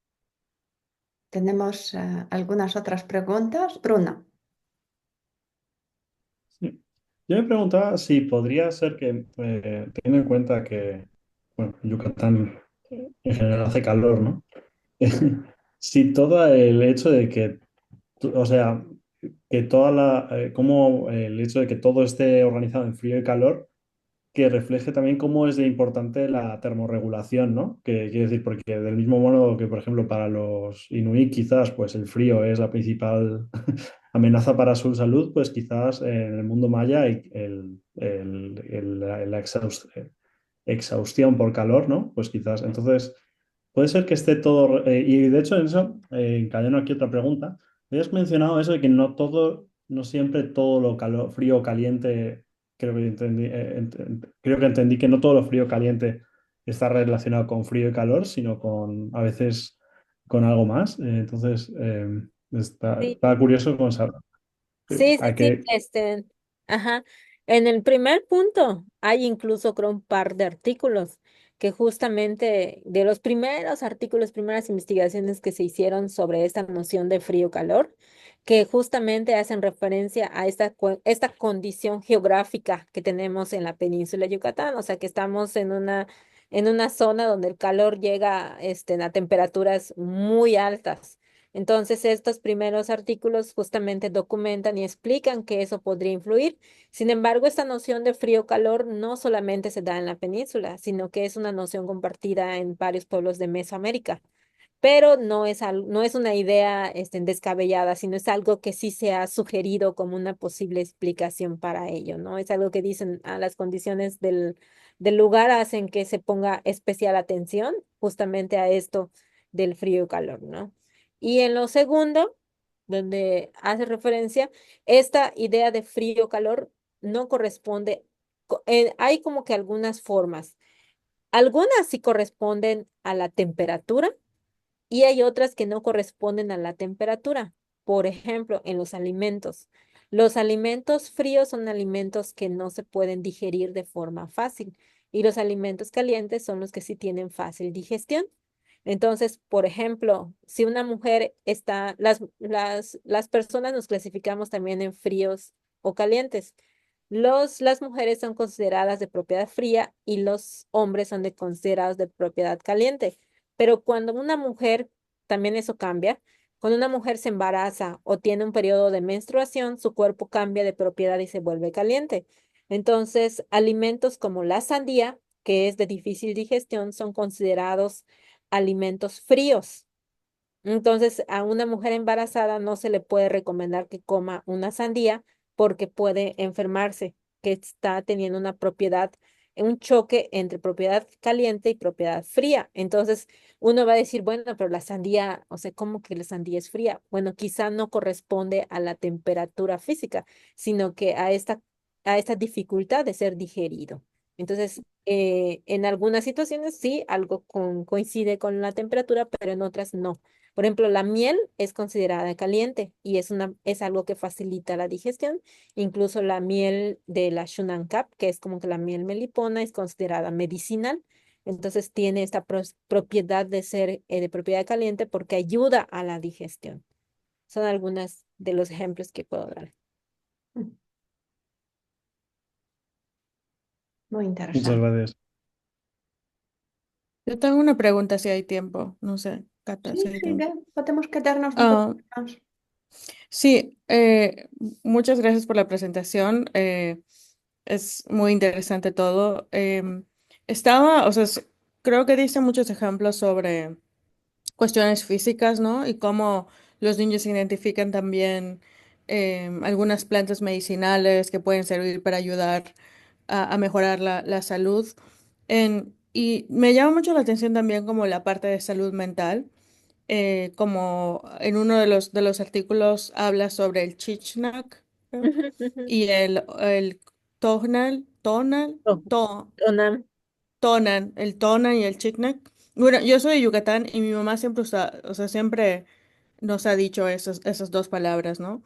Tenemos algunas otras preguntas. Bruno. Sí. Yo me preguntaba si podría ser que, teniendo en cuenta que, bueno, Yucatán en general hace calor, ¿no? Si todo el hecho de que, o sea, que como el hecho de que todo esté organizado en frío y calor, que refleje también cómo es de importante la termorregulación, ¿no? Que quiere decir, porque del mismo modo que, por ejemplo, para los inuit quizás, pues el frío es la principal amenaza para su salud, pues quizás en el mundo maya la exhaustión por calor, ¿no? Pues quizás, entonces, puede ser que esté todo, y de hecho en eso, encadeno aquí otra pregunta. Habías mencionado eso de que no todo, no siempre todo lo frío o caliente, creo que entendí que no todo lo frío o caliente está relacionado con frío y calor, sino con, a veces, con algo más. Entonces, Sí, está curioso con saber sí, sí, a sí, qué. ajá. En el primer punto hay incluso creo un par de artículos que justamente de los primeros artículos, primeras investigaciones que se hicieron sobre esta noción de frío-calor, que justamente hacen referencia a esta condición geográfica que tenemos en la península de Yucatán, o sea que estamos en una zona donde el calor llega a temperaturas muy altas. Entonces, estos primeros artículos justamente documentan y explican que eso podría influir. Sin embargo, esta noción de frío-calor no solamente se da en la península, sino que es una noción compartida en varios pueblos de Mesoamérica. Pero no es una idea descabellada, sino es algo que sí se ha sugerido como una posible explicación para ello, ¿no? Es algo que dicen las condiciones del lugar hacen que se ponga especial atención justamente a esto del frío y calor, ¿no? Y en lo segundo, donde hace referencia, esta idea de frío-calor no corresponde, hay como que algunas formas. Algunas sí corresponden a la temperatura, y hay otras que no corresponden a la temperatura. Por ejemplo, en los alimentos. Los alimentos fríos son alimentos que no se pueden digerir de forma fácil y los alimentos calientes son los que sí tienen fácil digestión. Entonces, por ejemplo, si una mujer está, las personas nos clasificamos también en fríos o calientes. Las mujeres son consideradas de propiedad fría y los hombres son considerados de propiedad caliente. Pero cuando una mujer, también eso cambia, cuando una mujer se embaraza o tiene un periodo de menstruación, su cuerpo cambia de propiedad y se vuelve caliente. Entonces, alimentos como la sandía, que es de difícil digestión, son considerados alimentos fríos. Entonces, a una mujer embarazada no se le puede recomendar que coma una sandía porque puede enfermarse, que está teniendo una propiedad, un choque entre propiedad caliente y propiedad fría. Entonces, uno va a decir, bueno, pero la sandía, o sea, ¿cómo que la sandía es fría? Bueno, quizá no corresponde a la temperatura física, sino que a esta dificultad de ser digerido. Entonces, en algunas situaciones sí, algo coincide con la temperatura, pero en otras no. Por ejemplo, la miel es considerada caliente y es algo que facilita la digestión. Incluso la miel de la Shunankap, que es como que la miel melipona, es considerada medicinal. Entonces tiene esta propiedad de ser de propiedad caliente porque ayuda a la digestión. Son algunos de los ejemplos que puedo dar. Muy Muchas interesante. gracias. Yo tengo una pregunta si hay tiempo. No sé, Cata, si Sí, hay sí, tiempo. bien, podemos quedarnos un poco Ah, más. sí, muchas gracias por la presentación. Es muy interesante todo. O sea, creo que dice muchos ejemplos sobre cuestiones físicas, ¿no? Y cómo los niños identifican también algunas plantas medicinales que pueden servir para ayudar a mejorar la salud. Y me llama mucho la atención también como la parte de salud mental, como en uno de los artículos habla sobre el Chichnak, creo, Ujú, ujú. y el Oh, Onam. el Tonan y el Chichnak. Bueno, yo soy de Yucatán y mi mamá siempre usa, o sea, siempre nos ha dicho esas dos palabras, ¿no?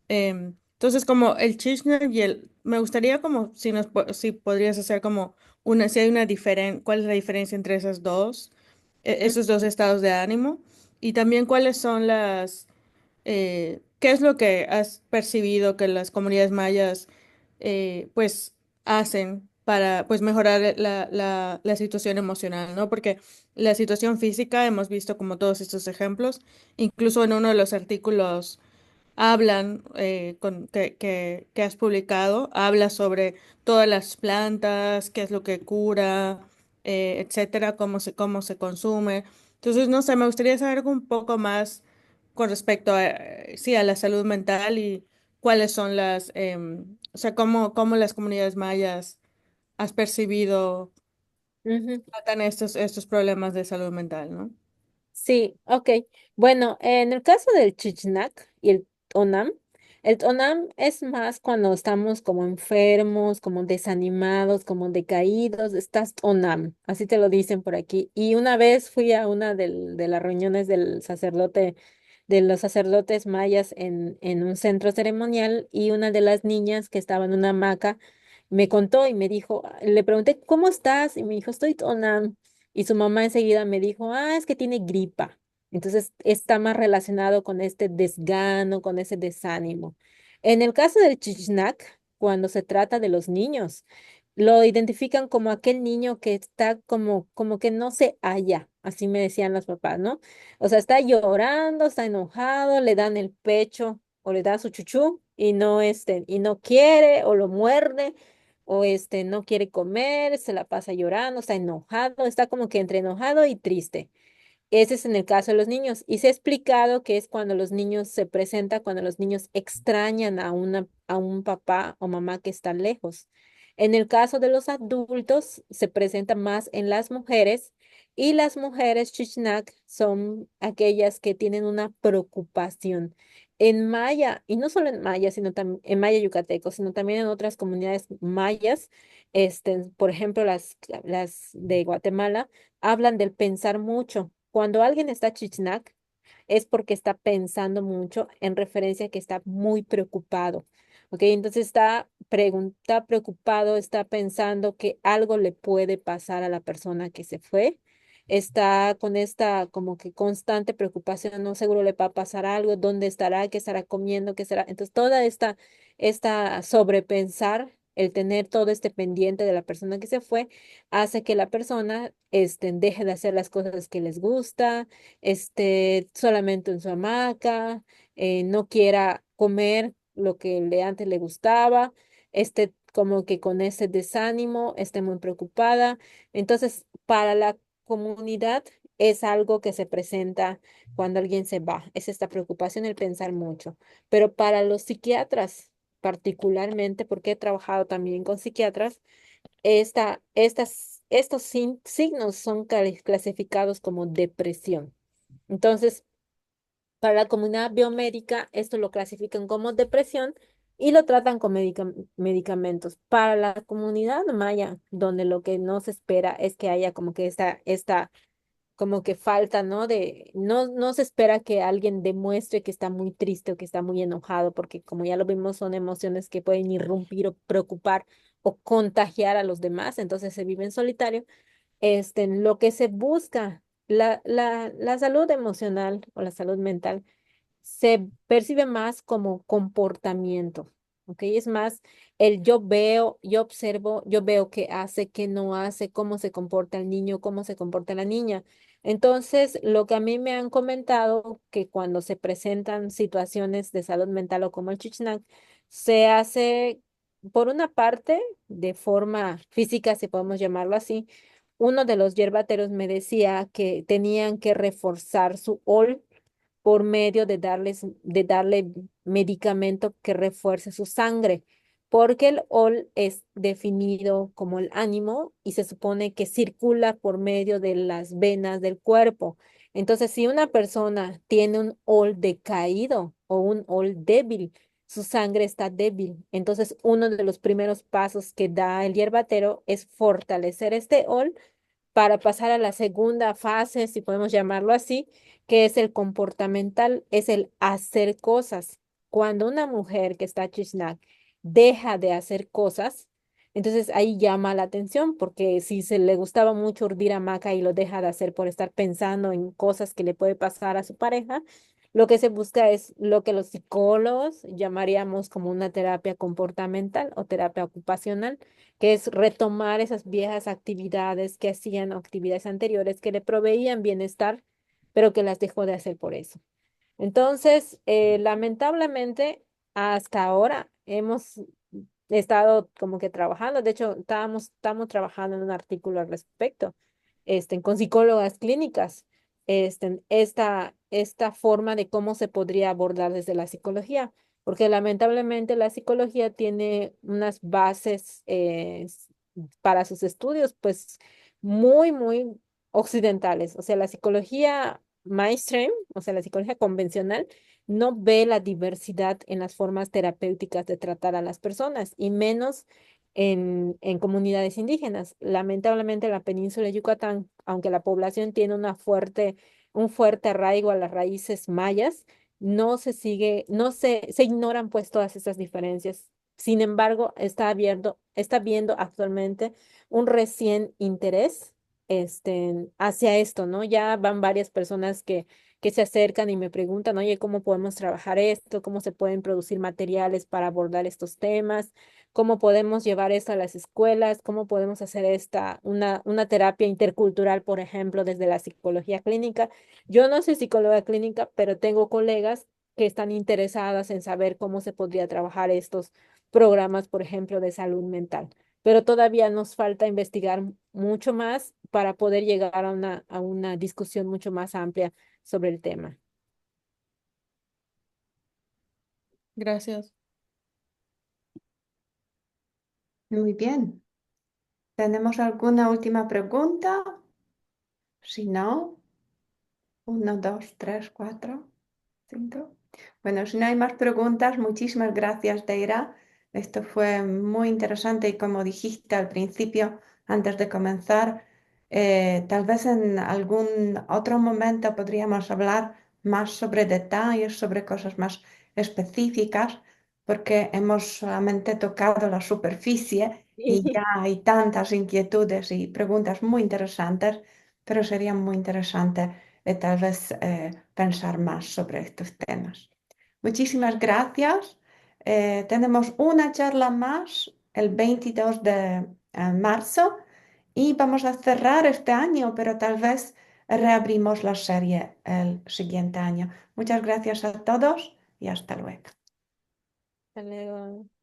Entonces, como el Chichner y me gustaría como si podrías hacer como si hay una diferencia, cuál es la diferencia entre esas dos, esos dos estados de ánimo, y también cuáles son qué es lo que has percibido que las comunidades mayas, pues, hacen para, pues, mejorar la situación emocional, ¿no? Porque la situación física hemos visto como todos estos ejemplos, incluso en uno de los artículos hablan, que has publicado, habla sobre todas las plantas, qué es lo que cura, etcétera, cómo se consume. Entonces, no sé, me gustaría saber un poco más con respecto a, sí, a la salud mental y cuáles son o sea, cómo las comunidades mayas has percibido Ujú. tratan estos problemas de salud mental, ¿no? Sí, ok. Bueno, en el caso del Chichnak y el Onam es más cuando estamos como enfermos, como desanimados, como decaídos, estás Onam, así te lo dicen por aquí. Y una vez fui a una de las reuniones de los sacerdotes mayas en un centro ceremonial y una de las niñas que estaba en una hamaca me contó y me dijo, le pregunté, ¿cómo estás? Y me dijo, estoy Onam. Y su mamá enseguida me dijo, es que tiene gripa. Entonces está más relacionado con este desgano, con ese desánimo. En el caso del chichnak, cuando se trata de los niños, lo identifican como aquel niño que está como que no se halla, así me decían los papás, ¿no? O sea, está llorando, está enojado, le dan el pecho o le da su chuchú y y no quiere o lo muerde o no quiere comer, se la pasa llorando, está enojado, está como que entre enojado y triste. Ese es en el caso de los niños. Y se ha explicado que es cuando los niños se presenta, cuando los niños extrañan a un papá o mamá que está lejos. En el caso de los adultos, se presenta más en las mujeres y las mujeres Chichnak son aquellas que tienen una preocupación. En Maya, y no solo en Maya, sino también en Maya yucateco, sino también en otras comunidades mayas, por ejemplo, las de Guatemala hablan del pensar mucho. cuando alguien está chichnak, es porque está pensando mucho en referencia a que está muy preocupado. ¿Ok? Entonces está preocupado, está pensando que algo le puede pasar a la persona que se fue. Está con esta como que constante preocupación, no seguro le va a pasar algo, dónde estará, qué estará comiendo, qué será. Entonces, toda esta sobrepensar, el tener todo este pendiente de la persona que se fue, hace que la persona deje de hacer las cosas que les gusta, solamente en su hamaca, no quiera comer lo que antes le gustaba, como que con ese desánimo, esté muy preocupada. Entonces, para la comunidad es algo que se presenta cuando alguien se va, es esta preocupación, el pensar mucho. Pero para los psiquiatras, particularmente, porque he trabajado también con psiquiatras, estos signos son clasificados como depresión. Entonces, para la comunidad biomédica, esto lo clasifican como depresión y lo tratan con medicamentos. Para la comunidad maya, donde lo que no se espera es que haya como que esta como que falta, ¿no? No se espera que alguien demuestre que está muy triste o que está muy enojado, porque como ya lo vimos, son emociones que pueden irrumpir o preocupar o contagiar a los demás, entonces se vive en solitario. Lo que se busca, la salud emocional o la salud mental se percibe más como comportamiento, ¿ok? Es más, yo veo, yo observo, yo veo qué hace, qué no hace, cómo se comporta el niño, cómo se comporta la niña. Entonces, lo que a mí me han comentado que cuando se presentan situaciones de salud mental o como el Chichnak, se hace, por una parte, de forma física, si podemos llamarlo así. Uno de los yerbateros me decía que tenían que reforzar su OL por medio de darle medicamento que refuerce su sangre, porque el OL es definido como el ánimo y se supone que circula por medio de las venas del cuerpo. Entonces, si una persona tiene un OL decaído o un OL débil, su sangre está débil. Entonces, uno de los primeros pasos que da el hierbatero es fortalecer este OL para pasar a la segunda fase, si podemos llamarlo así, que es el comportamental, es el hacer cosas. Cuando una mujer que está chisnak deja de hacer cosas, entonces ahí llama la atención, porque si se le gustaba mucho urdir hamaca y lo deja de hacer por estar pensando en cosas que le puede pasar a su pareja, lo que se busca es lo que los psicólogos llamaríamos como una terapia comportamental o terapia ocupacional, que es retomar esas viejas actividades que hacían o actividades anteriores que le proveían bienestar, pero que las dejó de hacer por eso. Entonces, lamentablemente, hasta ahora hemos estado como que trabajando, de hecho, estamos trabajando en un artículo al respecto, con psicólogas clínicas, esta forma de cómo se podría abordar desde la psicología, porque lamentablemente la psicología tiene unas bases para sus estudios, pues muy, muy occidentales. O sea, la psicología mainstream, o sea, la psicología convencional, no ve la diversidad en las formas terapéuticas de tratar a las personas y menos en comunidades indígenas. Lamentablemente, en la península de Yucatán, aunque la población tiene un fuerte arraigo a las raíces mayas, no se sigue, no se, se ignoran pues todas esas diferencias. Sin embargo, está viendo actualmente un recién interés hacia esto, ¿no? Ya van varias personas que se acercan y me preguntan, oye, ¿cómo podemos trabajar esto? ¿Cómo se pueden producir materiales para abordar estos temas? ¿Cómo podemos llevar esto a las escuelas? ¿Cómo podemos hacer una terapia intercultural, por ejemplo, desde la psicología clínica? Yo no soy psicóloga clínica, pero tengo colegas que están interesadas en saber cómo se podría trabajar estos programas, por ejemplo, de salud mental, pero todavía nos falta investigar mucho más para poder llegar a una discusión mucho más amplia sobre el tema. Gracias. Muy bien. ¿Tenemos alguna última pregunta? Si no, uno, dos, tres, cuatro, cinco. Bueno, si no hay más preguntas, muchísimas gracias, Deira. Esto fue muy interesante y como dijiste al principio, antes de comenzar, Tal vez en algún otro momento podríamos hablar más sobre detalles, sobre cosas más específicas, porque hemos solamente tocado la superficie y ya hay tantas inquietudes y preguntas muy interesantes, pero sería muy interesante tal vez pensar más sobre estos temas. Muchísimas gracias. Tenemos una charla más el 22 de marzo. Y vamos a cerrar este año, pero tal vez reabrimos la serie el siguiente año. Muchas gracias a todos y hasta luego. Hasta luego.